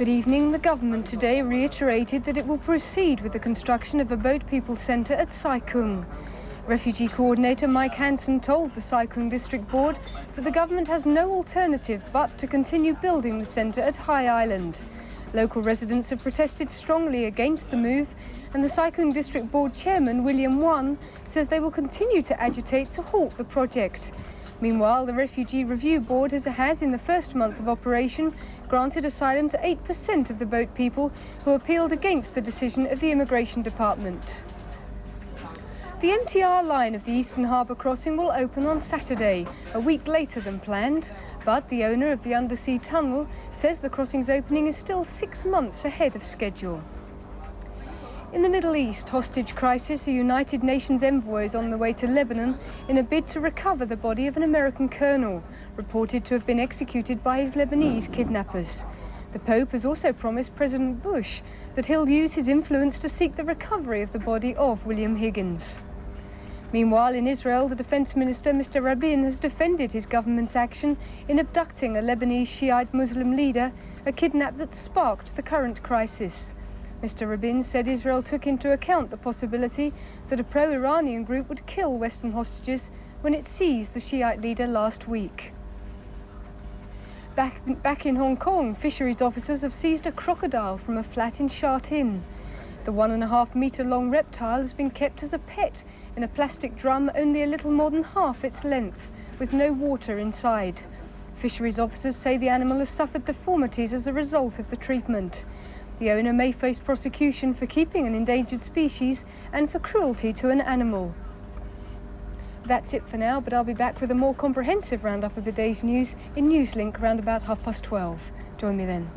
Good evening. The government today reiterated that it will proceed with the construction of a boat people centre at Sai Kung. Refugee coordinator Mike Hansen told the Sai Kung District Board that the government has no alternative but to continue building the centre at High Island. Local residents have protested strongly against the move, and the Sai Kung District Board chairman William Wan says they will continue to agitate to halt the project. Meanwhile, the Refugee Review Board has in the first month of operation granted asylum to 8% of the boat people who appealed against the decision of the Immigration Department. The MTR line of the Eastern Harbour crossing will open on Saturday, a week later than planned, but the owner of the undersea tunnel says the crossing's opening is still 6 months ahead of schedule. In the Middle East hostage crisis, a United Nations envoy is on the way to Lebanon in a bid to recover the body of an American colonel, reported to have been executed by his Lebanese kidnappers. The Pope has also promised President Bush that he'll use his influence to seek the recovery of the body of William Higgins. Meanwhile, in Israel, the Defense Minister, Mr. Rabin, has defended his government's action in abducting a Lebanese Shiite Muslim leader, a kidnap that sparked the current crisis. Mr. Rabin said Israel took into account the possibility that a pro-Iranian group would kill Western hostages when it seized the Shiite leader last week. Back in Hong Kong, fisheries officers have seized a crocodile from a flat in Sha Tin. The 1.5-metre long reptile has been kept as a pet in a plastic drum only a little more than half its length, with no water inside. Fisheries officers say the animal has suffered deformities as a result of the treatment. The owner may face prosecution for keeping an endangered species and for cruelty to an animal. That's it for now, but I'll be back with a more comprehensive roundup of the day's news in Newslink around about 12:30. Join me then.